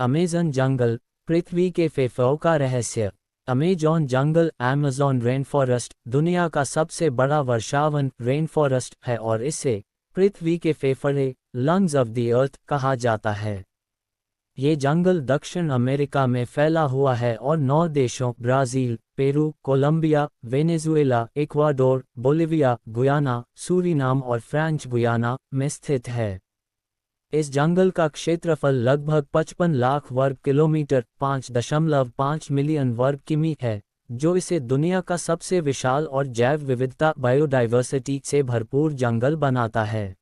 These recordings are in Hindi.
अमेज़न जंगल, पृथ्वी के फेफड़ों का रहस्य। अमेज़न जंगल, अमेज़न रेन फॉरेस्ट, दुनिया का सबसे बड़ा वर्षावन रेन फॉरेस्ट है और इसे पृथ्वी के फेफड़े, लंग्स ऑफ द अर्थ कहा जाता है। ये जंगल दक्षिण अमेरिका में फैला हुआ है और 9 देशों Brazil, Peru, Colombia, Venezuela, Ecuador, Bolivia, Guyana, Suriname और फ्रेंच गुयाना में स्थित है। इस जंगल का क्षेत्रफल लगभग 55 लाख वर्ग किलोमीटर 5.5 मिलियन वर्ग किमी है, जो इसे दुनिया का सबसे विशाल और जैव विविधता बायोडाइवर्सिटी से भरपूर जंगल बनाता है।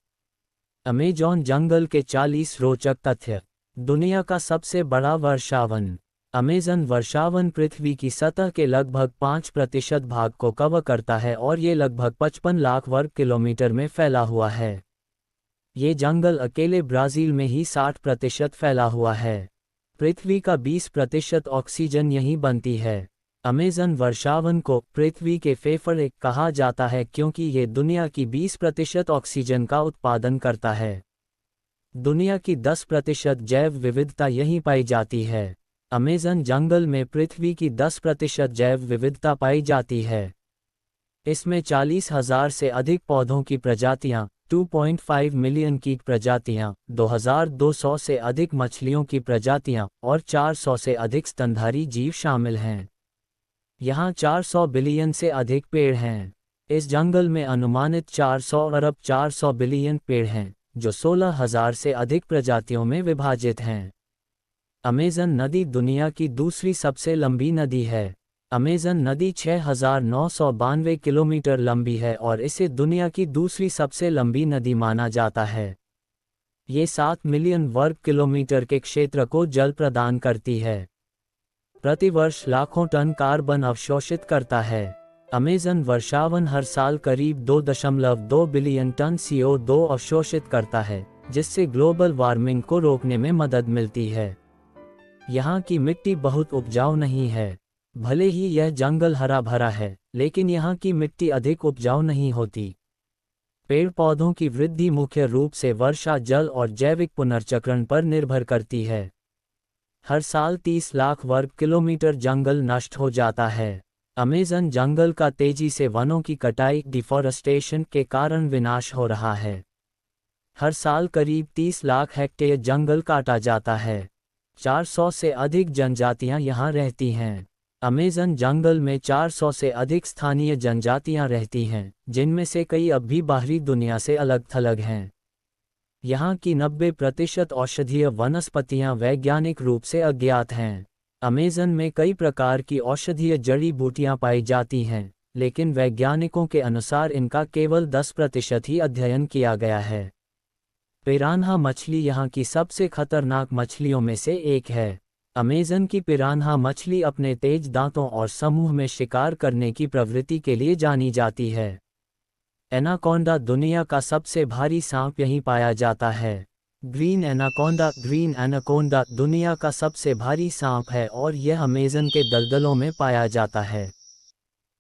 अमेज़न जंगल के 40 रोचक तथ्य। दुनिया का सबसे बड़ा वर्षावन। अमेज़न वर्षावन पृथ्वी की सतह के लगभग 5% भाग को कवर करता है और ये लगभग 55 लाख वर्ग किलोमीटर में फैला हुआ है। ये जंगल अकेले ब्राज़ील में ही 60% फैला हुआ है। पृथ्वी का 20% ऑक्सीजन यहीं बनती है। अमेज़न वर्षावन को पृथ्वी के फेफड़े कहा जाता है क्योंकि ये दुनिया की 20% ऑक्सीजन का उत्पादन करता है। दुनिया की 10% जैव विविधता यहीं पाई जाती है। अमेज़न जंगल में पृथ्वी की 10% जैव विविधता पाई जाती है। इसमें 40,000 से अधिक पौधों की प्रजातियां, 2.5 मिलियन कीट प्रजातियां, 2,200 से अधिक मछलियों की प्रजातियां और 400 से अधिक स्तनधारी जीव शामिल हैं। यहाँ 400 बिलियन से अधिक पेड़ हैं। इस जंगल में अनुमानित 400 अरब 400 बिलियन पेड़ हैं, जो 16,000 से अधिक प्रजातियों में विभाजित हैं। अमेज़न नदी दुनिया की दूसरी सबसे लंबी नदी है। अमेज़न नदी 6,992 किलोमीटर लंबी है और इसे दुनिया की दूसरी सबसे लंबी नदी माना जाता है। ये 7 मिलियन वर्ग किलोमीटर के क्षेत्र को जल प्रदान करती है। प्रतिवर्ष लाखों टन कार्बन अवशोषित करता है। अमेज़न वर्षावन हर साल करीब 2.2 बिलियन टन CO2 अवशोषित करता है, जिससे ग्लोबल वार्मिंग को रोकने में मदद मिलती है। यहाँ की मिट्टी बहुत उपजाऊ नहीं है। भले ही यह जंगल हरा भरा है, लेकिन यहाँ की मिट्टी अधिक उपजाऊ नहीं होती। पेड़ पौधों की वृद्धि मुख्य रूप से वर्षा जल और जैविक पुनर्चक्रण पर निर्भर करती है। हर साल 30 लाख वर्ग किलोमीटर जंगल नष्ट हो जाता है। अमेज़न जंगल का तेजी से वनों की कटाई डिफॉरेस्टेशन के कारण विनाश हो रहा है। हर साल करीब 30 लाख हेक्टेयर जंगल काटा जाता है। 400 से अधिक जनजातियां यहाँ रहती हैं। अमेज़न जंगल में 400 से अधिक स्थानीय जनजातियां रहती हैं, जिनमें से कई अब भी बाहरी दुनिया से अलग थलग हैं। यहाँ की 90% औषधीय वनस्पतियां वैज्ञानिक रूप से अज्ञात हैं। अमेज़न में कई प्रकार की औषधीय जड़ी बूटियां पाई जाती हैं, लेकिन वैज्ञानिकों के अनुसार इनका केवल 10% ही अध्ययन किया गया है। पिरान्हा मछली यहाँ की सबसे खतरनाक मछलियों में से एक है। अमेज़न की पिरान्हा मछली अपने तेज दांतों और समूह में शिकार करने की प्रवृत्ति के लिए जानी जाती है। एनाकोंडा दुनिया का सबसे भारी सांप यहीं पाया जाता है। ग्रीन एनाकोंडा दुनिया का सबसे भारी सांप है और यह अमेज़न के दलदलों में पाया जाता है।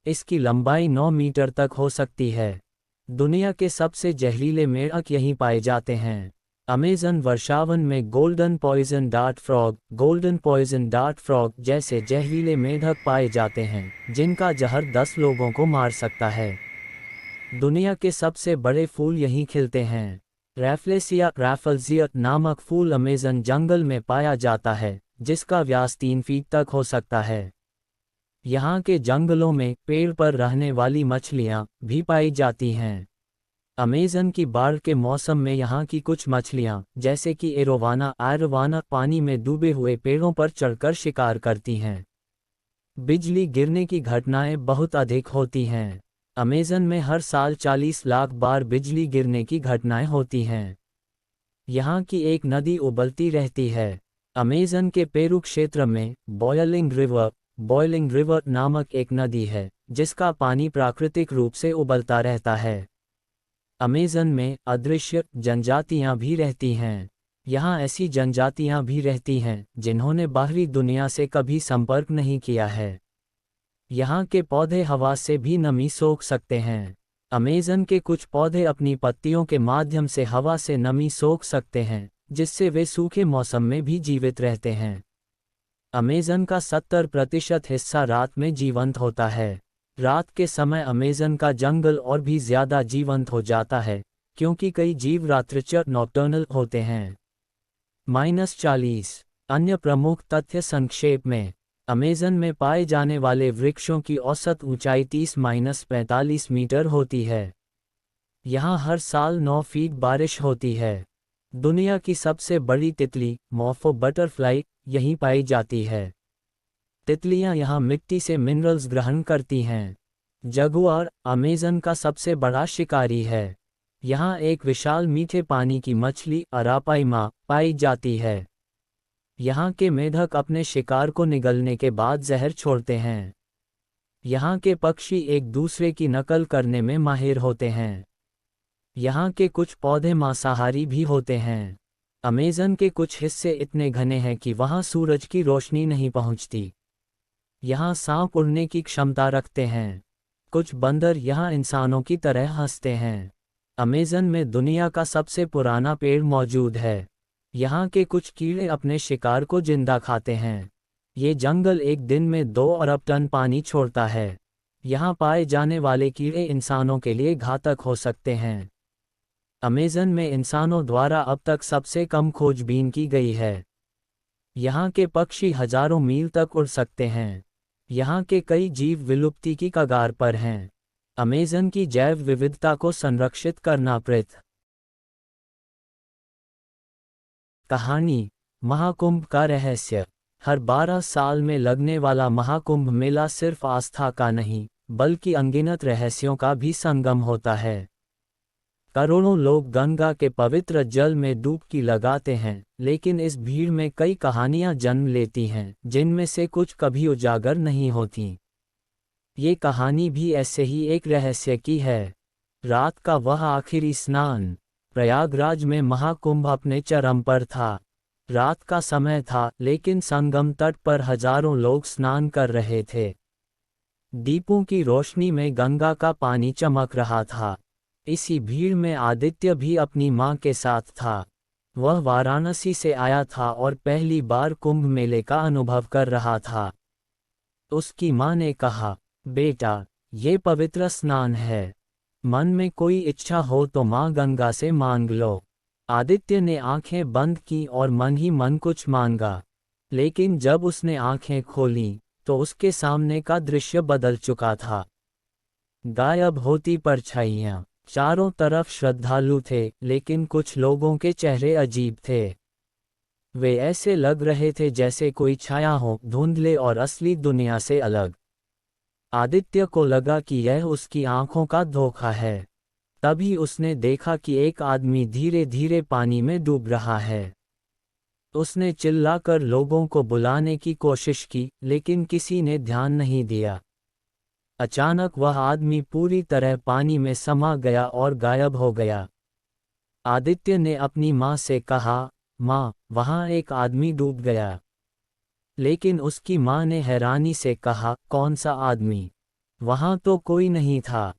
इसकी लंबाई 9 मीटर तक हो सकती है। दुनिया के सबसे जहरीले मेढक यहीं पाए जाते हैं। अमेज़न वर्षावन में गोल्डन पॉइजन डार्ट फ्रॉग जैसे जहरीले मेढक पाए जाते हैं, जिनका जहर 10 लोगों को मार सकता है। दुनिया के सबसे बड़े फूल यहीं खिलते हैं। रैफल्सिया नामक फूल अमेज़न जंगल में पाया जाता है, जिसका व्यास 3 फीट तक हो सकता है। यहाँ के जंगलों में पेड़ पर रहने वाली मछलियाँ भी पाई जाती हैं। अमेज़न की बाढ़ के मौसम में यहाँ की कुछ मछलियाँ, जैसे कि एरोवाना पानी में डूबे हुए पेड़ों पर चढ़कर शिकार करती हैं। बिजली गिरने की घटनाएं बहुत अधिक होती हैं। अमेज़न में हर साल 40 लाख बार बिजली गिरने की घटनाएं होती हैं। यहाँ की एक नदी उबलती रहती है। अमेज़न के पेरू क्षेत्र में बॉयलिंग रिवर नामक एक नदी है, जिसका पानी प्राकृतिक रूप से उबलता रहता है। अमेज़न में अदृश्य जनजातियां भी रहती हैं। यहाँ ऐसी जनजातियां भी रहती हैं जिन्होंने बाहरी दुनिया से कभी संपर्क नहीं किया है। यहाँ के पौधे हवा से भी नमी सोख सकते हैं। अमेज़न के कुछ पौधे अपनी पत्तियों के माध्यम से हवा से नमी सोख सकते हैं, जिससे वे सूखे मौसम में भी जीवित रहते हैं। अमेज़न का 70% हिस्सा रात में जीवंत होता है। रात के समय अमेज़न का जंगल और भी ज़्यादा जीवंत हो जाता है, क्योंकि कई जीव रात्रिचर नॉक्टर्नल होते हैं। -40 अन्य प्रमुख तथ्य संक्षेप में। अमेज़न में पाए जाने वाले वृक्षों की औसत ऊंचाई 30-45 मीटर होती है। यहाँ हर साल 9 फीट बारिश होती है। दुनिया की सबसे बड़ी तितली, मॉर्फो बटरफ्लाई, यहीं पाई जाती है। तितलियाँ यहाँ मिट्टी से मिनरल्स ग्रहण करती हैं। जगुआर, अमेज़न का सबसे बड़ा शिकारी है। यहाँ एक विशाल मीठे पानी की मछली, अरापाइमा, पाई जाती है। यहाँ के मेढक अपने शिकार को निगलने के बाद जहर छोड़ते हैं। यहाँ के पक्षी एक दूसरे की नकल करने में माहिर होते हैं। यहाँ के कुछ पौधे मांसाहारी भी होते हैं। अमेज़न के कुछ हिस्से इतने घने हैं कि वहाँ सूरज की रोशनी नहीं पहुँचती। यहाँ सांप उड़ने की क्षमता रखते हैं। कुछ बंदर यहाँ इंसानों की तरह हंसते हैं। अमेज़न में दुनिया का सबसे पुराना पेड़ मौजूद है। यहाँ के कुछ कीड़े अपने शिकार को जिंदा खाते हैं। ये जंगल एक दिन में 2 अरब टन पानी छोड़ता है। यहाँ पाए जाने वाले कीड़े इंसानों के लिए घातक हो सकते हैं। अमेज़न में इंसानों द्वारा अब तक सबसे कम खोजबीन की गई है। यहाँ के पक्षी हजारों मील तक उड़ सकते हैं। यहाँ के कई जीव विलुप्ति की कगार पर हैं। अमेज़न की जैव विविधता को संरक्षित करना प्रयत्न। कहानी, महाकुंभ का रहस्य। हर 12 साल में लगने वाला महाकुंभ मेला सिर्फ आस्था का नहीं, बल्कि अनगिनत रहस्यों का भी संगम होता है। करोड़ों लोग गंगा के पवित्र जल में डुबकी लगाते हैं, लेकिन इस भीड़ में कई कहानियां जन्म लेती हैं, जिनमें से कुछ कभी उजागर नहीं होती। ये कहानी भी ऐसे ही एक रहस्य की है। रात का वह आखिरी स्नान। प्रयागराज में महाकुंभ अपने चरम पर था। रात का समय था, लेकिन संगम तट पर हजारों लोग स्नान कर रहे थे। दीपों की रोशनी में गंगा का पानी चमक रहा था। इसी भीड़ में आदित्य भी अपनी मां के साथ था। वह वाराणसी से आया था और पहली बार कुंभ मेले का अनुभव कर रहा था। उसकी मां ने कहा, बेटा, ये पवित्र स्नान है। मन में कोई इच्छा हो तो मां गंगा से मांग लो। आदित्य ने आंखें बंद की और मन ही मन कुछ मांगा। लेकिन जब उसने आंखें खोलीं, तो उसके सामने का दृश्य बदल चुका था। गायब होती परछाइयां। चारों तरफ श्रद्धालु थे, लेकिन कुछ लोगों के चेहरे अजीब थे। वे ऐसे लग रहे थे जैसे कोई छाया हो, धुंधले और असली दुनिया से अलग। आदित्य को लगा कि यह उसकी आंखों का धोखा है। तभी उसने देखा कि एक आदमी धीरे धीरे पानी में डूब रहा है। उसने चिल्लाकर लोगों को बुलाने की कोशिश की, लेकिन किसी ने ध्यान नहीं दिया। अचानक वह आदमी पूरी तरह पानी में समा गया और गायब हो गया। आदित्य ने अपनी मां से कहा, मां, वहां एक आदमी डूब गया। लेकिन उसकी मां ने हैरानी से कहा, कौन सा आदमी? वहां तो कोई नहीं था।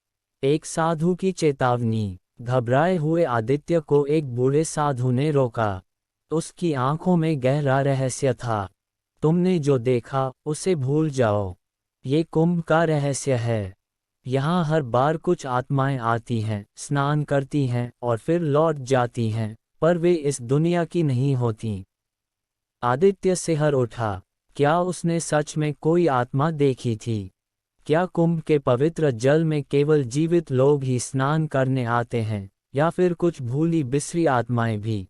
एक साधु की चेतावनी। घबराए हुए आदित्य को एक बूढ़े साधु ने रोका। उसकी आंखों में गहरा रहस्य था। तुमने जो देखा, उसे भूल जाओ। ये कुंभ का रहस्य है। यहाँ हर बार कुछ आत्माएं आती हैं, स्नान करती हैं और फिर लौट जाती हैं, पर वे इस दुनिया की नहीं होती। आदित्य सिहर उठा। क्या उसने सच में कोई आत्मा देखी थी? क्या कुंभ के पवित्र जल में केवल जीवित लोग ही स्नान करने आते हैं, या फिर कुछ भूली बिसरी आत्माएं भी?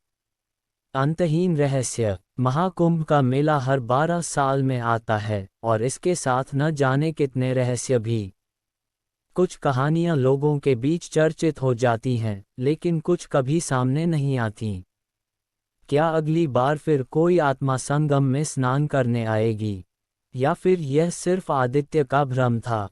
अंतहीन रहस्य। महाकुंभ का मेला हर 12 साल में आता है, और इसके साथ न जाने कितने रहस्य भी। कुछ कहानियां लोगों के बीच चर्चित हो जाती हैं, लेकिन कुछ कभी सामने नहीं आती। क्या अगली बार फिर कोई आत्मा संगम में स्नान करने आएगी? या फिर यह सिर्फ आदित्य का भ्रम था?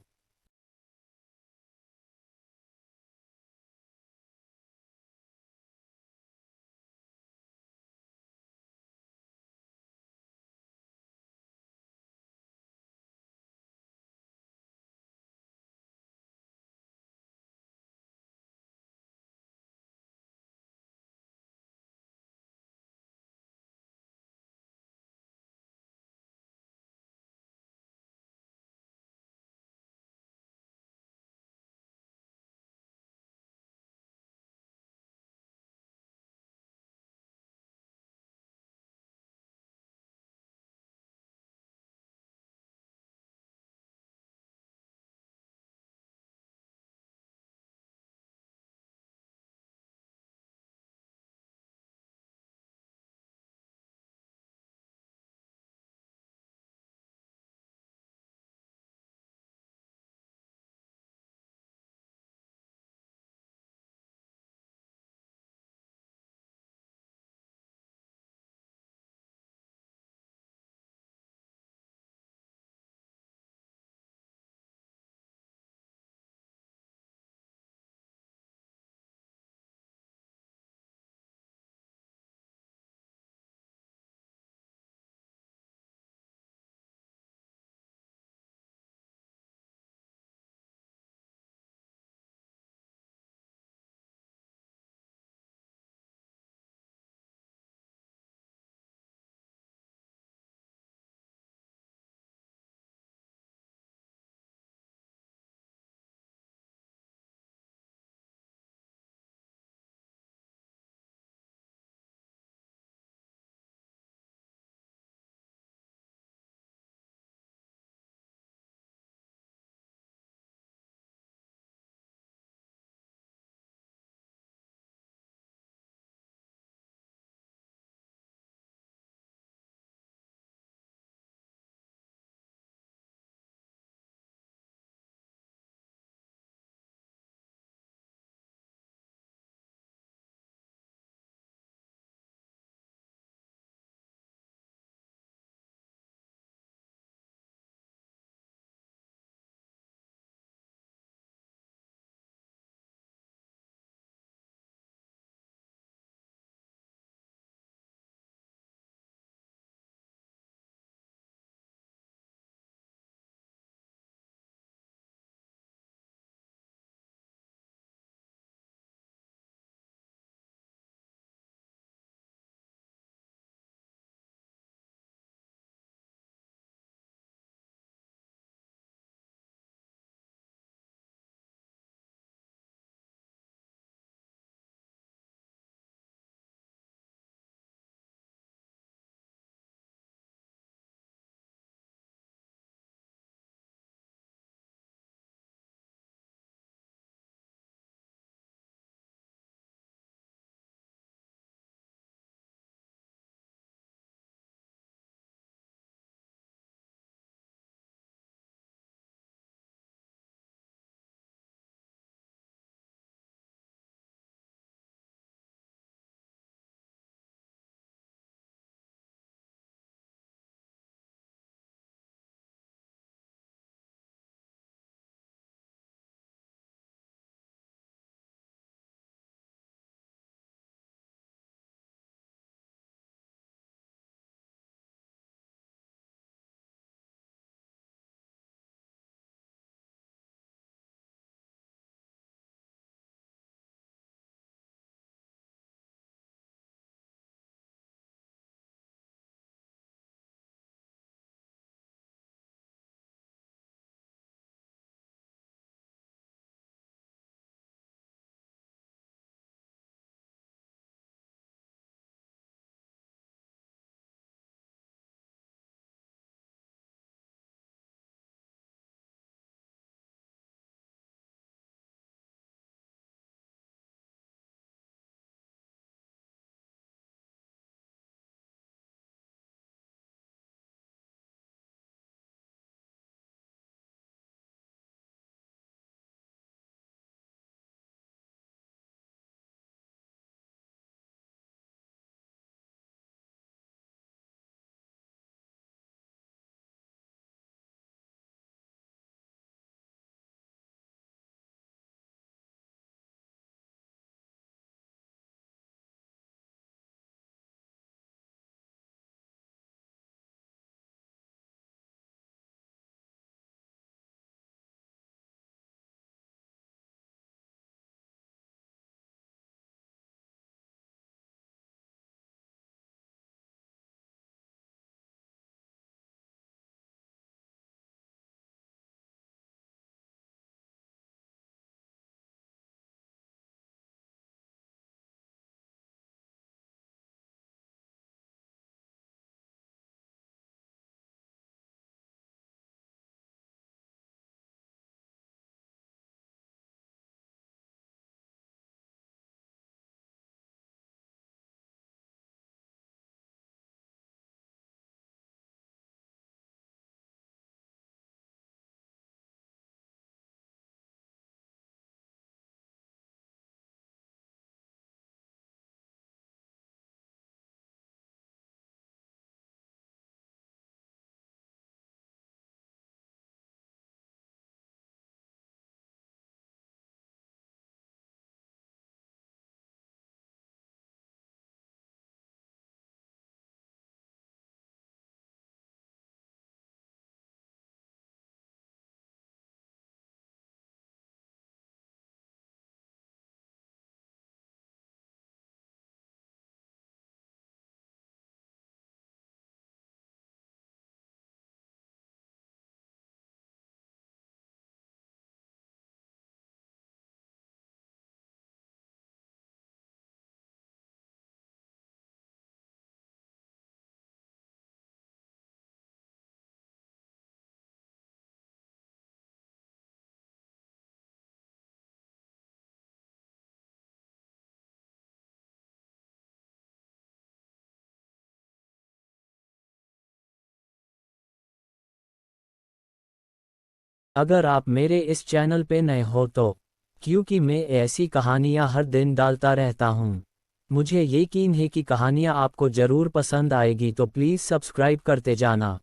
अगर आप मेरे इस चैनल पे नए हो तो, क्योंकि मैं ऐसी कहानियाँ हर दिन डालता रहता हूँ, मुझे यकीन है कि कहानियाँ आपको ज़रूर पसंद आएगी, तो प्लीज़ सब्सक्राइब करते जाना।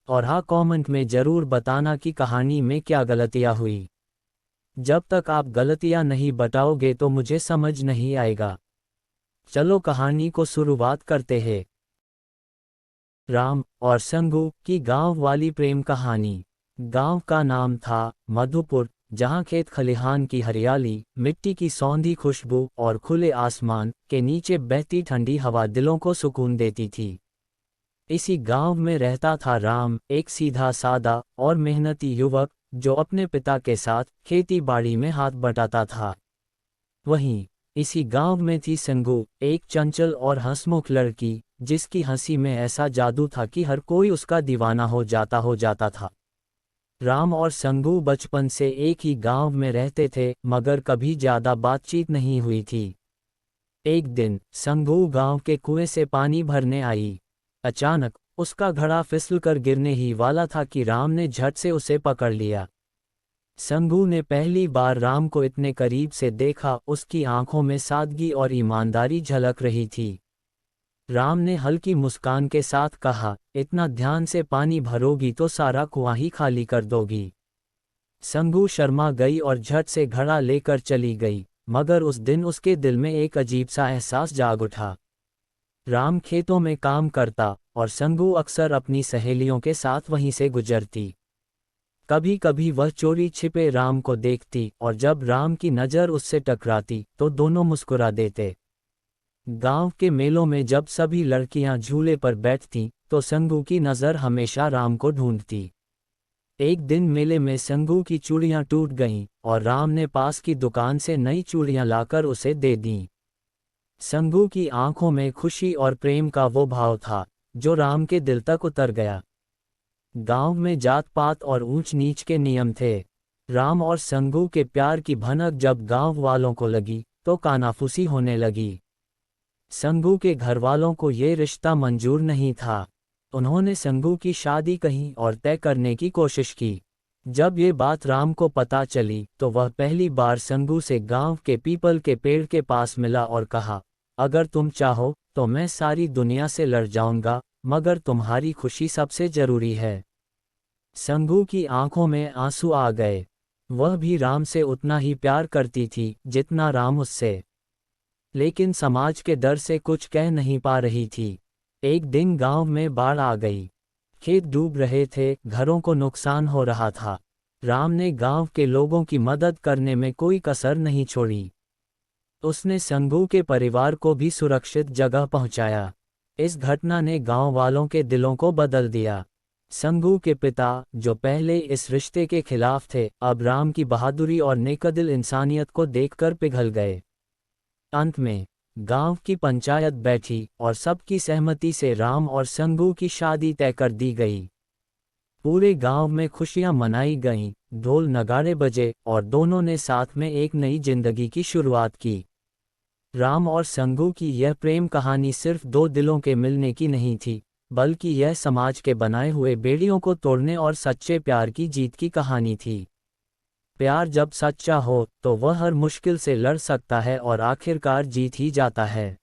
और हाँ, कमेंट में ज़रूर बताना कि कहानी में क्या गलतियाँ हुई। जब तक आप गलतियाँ नहीं बताओगे तो मुझे समझ नहीं आएगा। चलो कहानी को शुरुआत करते हैं। राम और संगू की गांव वाली प्रेम कहानी। गांव का नाम था मधुपुर, जहां खेत खलिहान की हरियाली, मिट्टी की सौंधी खुशबू और खुले आसमान के नीचे बहती ठंडी हवा दिलों को सुकून देती थी। इसी गांव में रहता था राम, एक सीधा सादा और मेहनती युवक जो अपने पिता के साथ खेती बाड़ी में हाथ बटाता था। वहीं इसी गांव में थी संगू, एक चंचल और हंसमुख लड़की जिसकी हंसी में ऐसा जादू था कि हर कोई उसका दीवाना हो जाता था। राम और संगू बचपन से एक ही गांव में रहते थे, मगर कभी ज्यादा बातचीत नहीं हुई थी। एक दिन संगू गांव के कुएं से पानी भरने आई। अचानक उसका घड़ा फिसलकर गिरने ही वाला था कि राम ने झट से उसे पकड़ लिया। संगू ने पहली बार राम को इतने करीब से देखा, उसकी आंखों में सादगी और ईमानदारी झलक रही थी। राम ने हल्की मुस्कान के साथ कहा, इतना ध्यान से पानी भरोगी तो सारा कुआं ही खाली कर दोगी। संगू शर्मा गई और झट से घड़ा लेकर चली गई, मगर उस दिन उसके दिल में एक अजीब सा एहसास जाग उठा। राम खेतों में काम करता और संगू अक्सर अपनी सहेलियों के साथ वहीं से गुजरती। कभी कभी वह चोरी छिपे राम को देखती और जब राम की नज़र उससे टकराती तो दोनों मुस्कुरा देते। गांव के मेलों में जब सभी लड़कियां झूले पर बैठतीं तो संगू की नज़र हमेशा राम को ढूंढती। एक दिन मेले में संगू की चूड़ियां टूट गईं और राम ने पास की दुकान से नई चूड़ियां लाकर उसे दे दीं। संगू की आंखों में खुशी और प्रेम का वो भाव था जो राम के दिल तक उतर गया। गांव में जात पात और ऊंच नीच के नियम थे। राम और संगू के प्यार की भनक जब गांव वालों को लगी तो कानाफूसी होने लगी। संगू के घरवालों को ये रिश्ता मंजूर नहीं था। उन्होंने संगू की शादी कहीं और तय करने की कोशिश की। जब ये बात राम को पता चली तो वह पहली बार संगू से गांव के पीपल के पेड़ के पास मिला और कहा, अगर तुम चाहो तो मैं सारी दुनिया से लड़ जाऊंगा, मगर तुम्हारी खुशी सबसे जरूरी है। संगू की आंखों में आंसू आ गए। वह भी राम से उतना ही प्यार करती थी जितना राम उससे, लेकिन समाज के डर से कुछ कह नहीं पा रही थी। एक दिन गांव में बाढ़ आ गई। खेत डूब रहे थे, घरों को नुकसान हो रहा था। राम ने गांव के लोगों की मदद करने में कोई कसर नहीं छोड़ी। उसने संगू के परिवार को भी सुरक्षित जगह पहुंचाया। इस घटना ने गांव वालों के दिलों को बदल दिया। संगू के पिता, जो पहले इस रिश्ते के खिलाफ थे, अब राम की बहादुरी और नेकदिल इंसानियत को देखकर पिघल गए। अंत में गांव की पंचायत बैठी और सबकी सहमति से राम और संगू की शादी तय कर दी गई। पूरे गांव में खुशियां मनाई गईं, ढोल नगाड़े बजे और दोनों ने साथ में एक नई जिंदगी की शुरुआत की। राम और संगू की यह प्रेम कहानी सिर्फ दो दिलों के मिलने की नहीं थी, बल्कि यह समाज के बनाए हुए बेड़ियों को तोड़ने और सच्चे प्यार की जीत की कहानी थी। प्यार जब सच्चा हो तो वह हर मुश्किल से लड़ सकता है और आखिरकार जीत ही जाता है।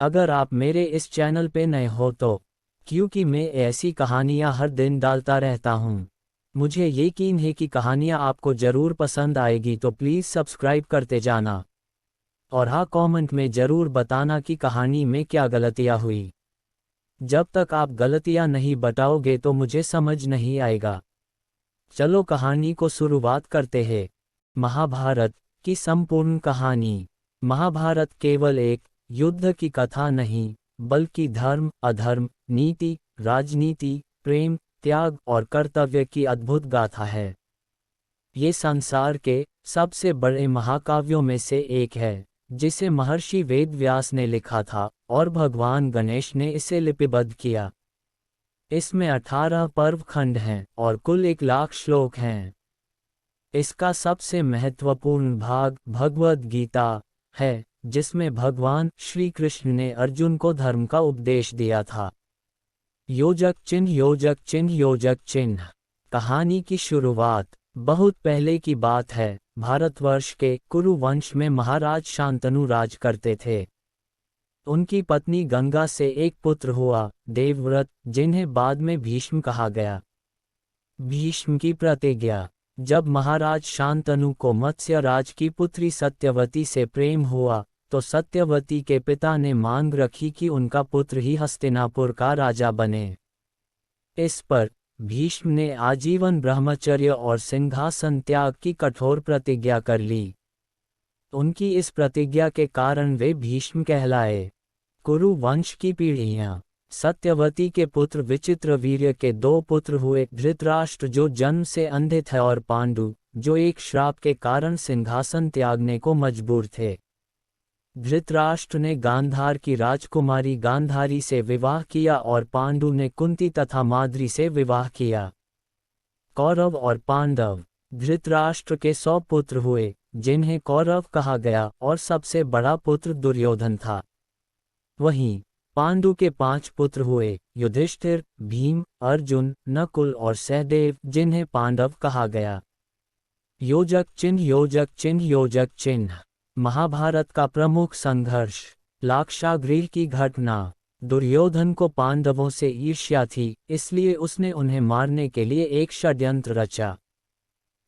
अगर आप मेरे इस चैनल पे नए हो तो, क्योंकि मैं ऐसी कहानियाँ हर दिन डालता रहता हूँ, मुझे यकीन है कि कहानियाँ आपको ज़रूर पसंद आएगी, तो प्लीज़ सब्सक्राइब करते जाना। और हाँ, कमेंट में ज़रूर बताना कि कहानी में क्या गलतियाँ हुई। जब तक आप गलतियाँ नहीं बताओगे तो मुझे समझ नहीं आएगा। चलो कहानी को शुरुआत करते हैं। महाभारत की संपूर्ण कहानी। महाभारत केवल एक युद्ध की कथा नहीं, बल्कि धर्म, अधर्म, नीति, राजनीति, प्रेम, त्याग और कर्तव्य की अद्भुत गाथा है। ये संसार के सबसे बड़े महाकाव्यों में से एक है, जिसे महर्षि वेदव्यास ने लिखा था और भगवान गणेश ने इसे लिपिबद्ध किया। इसमें 18 पर्व खंड हैं और कुल 1,00,000 श्लोक हैं। इसका सबसे महत्वपूर्ण भाग भगवद गीता है, जिसमें भगवान श्री कृष्ण ने अर्जुन को धर्म का उपदेश दिया था। योजक चिन्ह योजक चिन्ह योजक चिन्ह। कहानी की शुरुआत बहुत पहले की बात है। भारतवर्ष के कुरु वंश में महाराज शांतनु राज करते थे। उनकी पत्नी गंगा से एक पुत्र हुआ, देवव्रत, जिन्हें बाद में भीष्म कहा गया। भीष्म की प्रतिज्ञा। जब महाराज शांतनु को मत्स्यराज की पुत्री सत्यवती से प्रेम हुआ तो सत्यवती के पिता ने मांग रखी कि उनका पुत्र ही हस्तिनापुर का राजा बने। इस पर भीष्म ने आजीवन ब्रह्मचर्य और सिंहासन त्याग की कठोर प्रतिज्ञा कर ली। उनकी इस प्रतिज्ञा के कारण वे भीष्म कहलाए। कुरु वंश की पीढ़ियां। सत्यवती के पुत्र विचित्रवीर्य के दो पुत्र हुए, धृतराष्ट्र जो जन्म से अंधे थे और पांडु जो एक श्राप के कारण सिंहासन त्यागने को मजबूर थे। धृतराष्ट्र ने गांधार की राजकुमारी गांधारी से विवाह किया और पांडु ने कुंती तथा माद्री से विवाह किया। कौरव और पांडव। धृतराष्ट्र के 100 पुत्र हुए, जिन्हें कौरव कहा गया, और सबसे बड़ा पुत्र दुर्योधन था। वहीं पांडु के 5 पुत्र हुए, युधिष्ठिर, भीम, अर्जुन, नकुल और सहदेव, जिन्हें पांडव कहा गया। योजक चिन्ह योजक चिन्ह योजक चिन्ह। महाभारत का प्रमुख संघर्ष। लाक्षागृह की घटना। दुर्योधन को पांडवों से ईर्ष्या थी, इसलिए उसने उन्हें मारने के लिए एक षड्यंत्र रचा।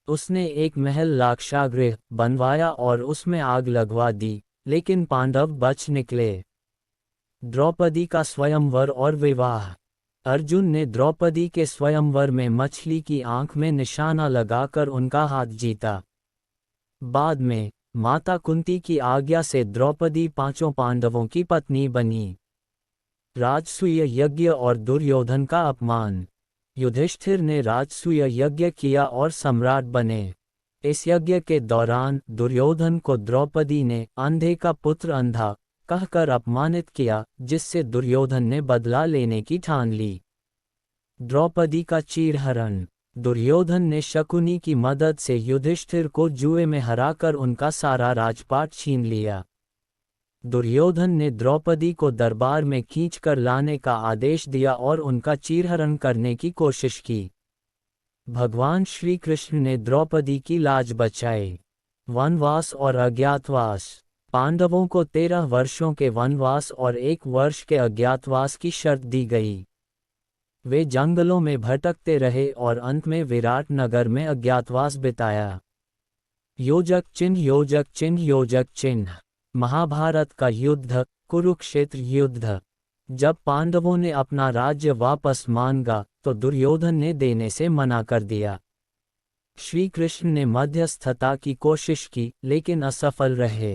उसने एक महल लाक्षागृह बनवाया और उसमें आग लगवा दी, लेकिन पांडव बच निकले। द्रौपदी का स्वयंवर और विवाह। अर्जुन ने द्रौपदी के स्वयंवर में मछली की आंख में निशाना लगाकर उनका हाथ जीता। बाद में माता कुंती की आज्ञा से द्रौपदी 5 पांडवों की पत्नी बनी। राजसूय यज्ञ और दुर्योधन का अपमान। युधिष्ठिर ने राजसूय यज्ञ किया और सम्राट बने। इस यज्ञ के दौरान दुर्योधन को द्रौपदी ने अंधे का पुत्र अंधा कहकर अपमानित किया, जिससे दुर्योधन ने बदला लेने की ठान ली। द्रौपदी का चीरहरण। दुर्योधन ने शकुनी की मदद से युधिष्ठिर को जुए में हराकर उनका सारा राजपाट छीन लिया। दुर्योधन ने द्रौपदी को दरबार में खींचकर लाने का आदेश दिया और उनका चीरहरण करने की कोशिश की। भगवान श्री कृष्ण ने द्रौपदी की लाज बचाई। वनवास और अज्ञातवास। पांडवों को 13 वर्षों के वनवास और 1 वर्ष के अज्ञातवास की शर्त दी गई। वे जंगलों में भटकते रहे और अंत में विराट नगर में अज्ञातवास बिताया। योजक चिन्ह योजक चिन्ह योजक चिन्ह। महाभारत का युद्ध। कुरुक्षेत्र युद्ध। जब पांडवों ने अपना राज्य वापस मांगा तो दुर्योधन ने देने से मना कर दिया। श्री कृष्ण ने मध्यस्थता की कोशिश की, लेकिन असफल रहे।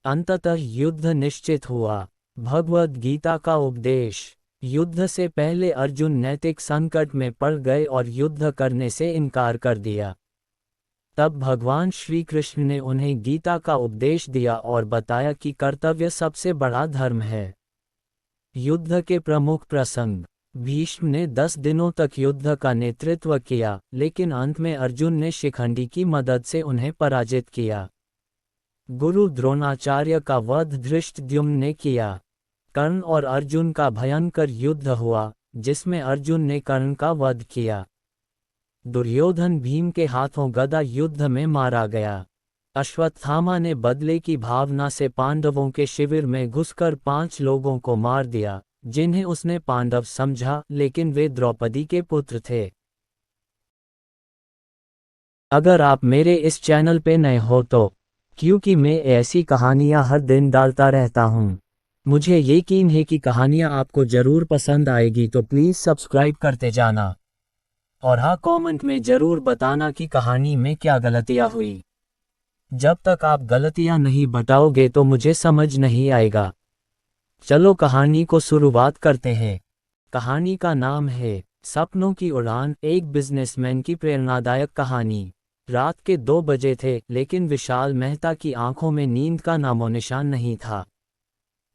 अंततः युद्ध निश्चित हुआ। भगवद गीता का उपदेश। युद्ध से पहले अर्जुन नैतिक संकट में पड़ गए और युद्ध करने से इनकार कर दिया। तब भगवान श्री कृष्ण ने उन्हें गीता का उपदेश दिया और बताया कि कर्तव्य सबसे बड़ा धर्म है। युद्ध के प्रमुख प्रसंग। भीष्म ने 10 दिनों तक युद्ध का नेतृत्व किया, लेकिन अंत में अर्जुन ने शिखंडी की मदद से उन्हें पराजित किया। गुरु द्रोणाचार्य का वध धृष्टद्युम्न ने किया। कर्ण और अर्जुन का भयंकर युद्ध हुआ, जिसमें अर्जुन ने कर्ण का वध किया। दुर्योधन भीम के हाथों गदा युद्ध में मारा गया। अश्वत्थामा ने बदले की भावना से पांडवों के शिविर में घुसकर 5 लोगों को मार दिया, जिन्हें उसने पांडव समझा, लेकिन वे द्रौपदी के पुत्र थे। अगर आप मेरे इस चैनल पे नए हो तो, क्योंकि मैं ऐसी कहानियां हर दिन डालता रहता हूं, मुझे यकीन है कि कहानियां आपको जरूर पसंद आएगी, तो प्लीज़ सब्सक्राइब करते जाना। और हाँ, कमेंट में जरूर बताना कि कहानी में क्या गलतियां हुई। जब तक आप गलतियां नहीं बताओगे तो मुझे समझ नहीं आएगा। चलो कहानी को शुरुआत करते हैं। कहानी का नाम है सपनों की उड़ान, एक बिजनेसमैन की प्रेरणादायक कहानी। रात के 2 बजे थे, लेकिन विशाल मेहता की आंखों में नींद का नामोनिशान नहीं था।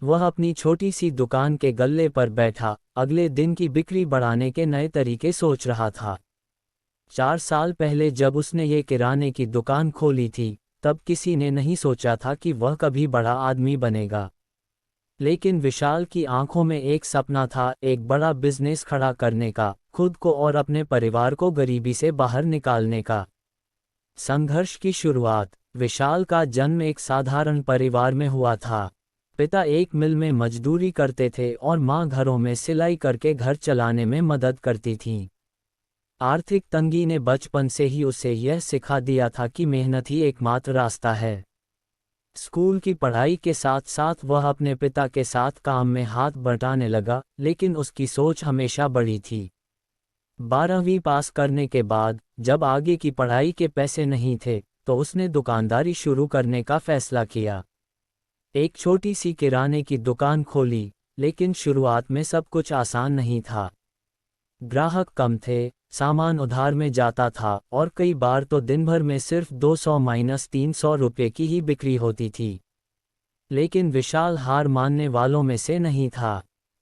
वह अपनी छोटी सी दुकान के गल्ले पर बैठा अगले दिन की बिक्री बढ़ाने के नए तरीके सोच रहा था। 4 साल पहले जब उसने ये किराने की दुकान खोली थी, तब किसी ने नहीं सोचा था कि वह कभी बड़ा आदमी बनेगा। लेकिन विशाल की आंखों में एक सपना था, एक बड़ा बिजनेस खड़ा करने का, खुद को और अपने परिवार को गरीबी से बाहर निकालने का। संघर्ष की शुरुआत। विशाल का जन्म एक साधारण परिवार में हुआ था। पिता एक मिल में मजदूरी करते थे और मां घरों में सिलाई करके घर चलाने में मदद करती थीं। आर्थिक तंगी ने बचपन से ही उसे यह सिखा दिया था कि मेहनत ही एकमात्र रास्ता है। स्कूल की पढ़ाई के साथ साथ वह अपने पिता के साथ काम में हाथ बटाने लगा, लेकिन उसकी सोच हमेशा बड़ी थी। 12वीं पास करने के बाद जब आगे की पढ़ाई के पैसे नहीं थे, तो उसने दुकानदारी शुरू करने का फैसला किया। एक छोटी सी किराने की दुकान खोली, लेकिन शुरुआत में सब कुछ आसान नहीं था। ग्राहक कम थे, सामान उधार में जाता था और कई बार तो दिन भर में सिर्फ 200-300 रुपये की ही बिक्री होती थी। लेकिन विशाल हार मानने वालों में से नहीं था।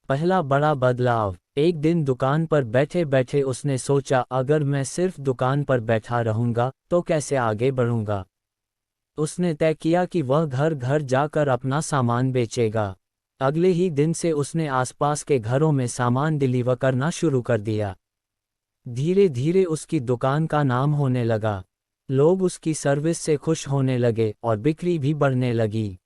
पहला बड़ा बदलाव। एक दिन दुकान पर बैठे बैठे उसने सोचा, अगर मैं सिर्फ दुकान पर बैठा रहूंगा तो कैसे आगे बढ़ूंगा। उसने तय किया कि वह घर घर जाकर अपना सामान बेचेगा। अगले ही दिन से उसने आसपास के घरों में सामान डिलीवर करना शुरू कर दिया। धीरे धीरे उसकी दुकान का नाम होने लगा। लोग उसकी सर्विस से खुश होने लगे और बिक्री भी बढ़ने लगी।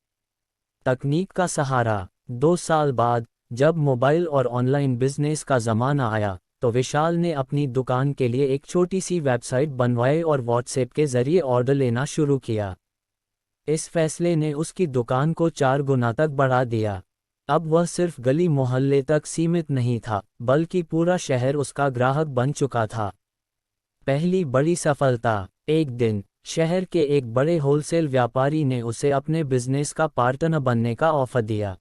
तकनीक का सहारा। 2 साल बाद जब मोबाइल और ऑनलाइन बिजनेस का ज़माना आया, तो विशाल ने अपनी दुकान के लिए एक छोटी सी वेबसाइट बनवाई और व्हाट्सएप के जरिए ऑर्डर लेना शुरू किया। इस फैसले ने उसकी दुकान को 4 गुना तक बढ़ा दिया। अब वह सिर्फ गली मोहल्ले तक सीमित नहीं था, बल्कि पूरा शहर उसका ग्राहक बन चुका था। पहली बड़ी सफलता। एक दिन शहर के एक बड़े होलसेल व्यापारी ने उसे अपने बिजनेस का पार्टनर बनने का ऑफर दिया।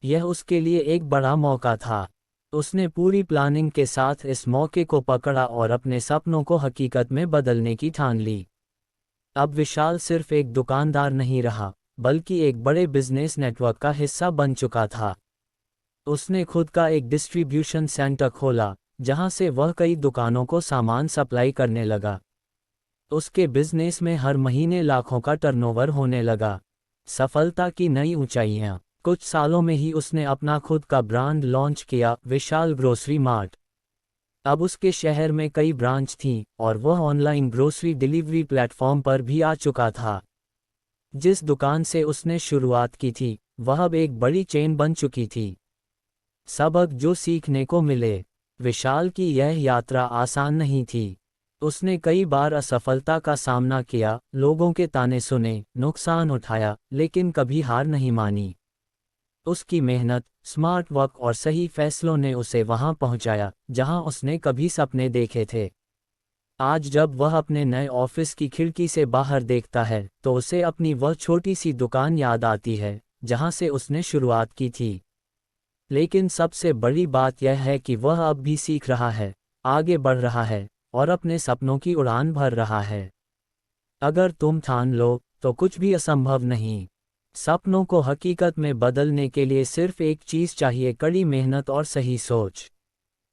यह उसके लिए एक बड़ा मौका था। उसने पूरी प्लानिंग के साथ इस मौके को पकड़ा और अपने सपनों को हकीकत में बदलने की ठान ली। अब विशाल सिर्फ एक दुकानदार नहीं रहा, बल्कि एक बड़े बिजनेस नेटवर्क का हिस्सा बन चुका था। उसने खुद का एक डिस्ट्रीब्यूशन सेंटर खोला, जहां से वह कई दुकानों को सामान सप्लाई करने लगा। उसके बिजनेस में हर महीने लाखों का टर्नओवर होने लगा। सफलता की नई ऊंचाइयां। कुछ सालों में ही उसने अपना खुद का ब्रांड लॉन्च किया, विशाल ग्रोसरी मार्ट। अब उसके शहर में कई ब्रांच थीं और वह ऑनलाइन ग्रोसरी डिलीवरी प्लेटफॉर्म पर भी आ चुका था। जिस दुकान से उसने शुरुआत की थी, वह अब एक बड़ी चेन बन चुकी थी। सबक जो सीखने को मिले। विशाल की यह यात्रा आसान नहीं थी। उसने कई बार असफलता का सामना किया, लोगों के ताने सुने, नुकसान उठाया, लेकिन कभी हार नहीं मानी। उसकी मेहनत, स्मार्ट वर्क और सही फैसलों ने उसे वहां पहुंचाया जहां उसने कभी सपने देखे थे। आज जब वह अपने नए ऑफिस की खिड़की से बाहर देखता है, तो उसे अपनी वह छोटी सी दुकान याद आती है, जहां से उसने शुरुआत की थी। लेकिन सबसे बड़ी बात यह है कि वह अब भी सीख रहा है, आगे बढ़ रहा है और अपने सपनों की उड़ान भर रहा है। अगर तुम ठान लो, तो कुछ भी असंभव नहीं। सपनों को हकीकत में बदलने के लिए सिर्फ एक चीज़ चाहिए, कड़ी मेहनत और सही सोच।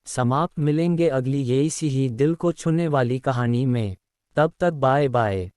समाप्त। मिलेंगे अगली यही सी ही दिल को छूने वाली कहानी में। तब तक बाय बाय।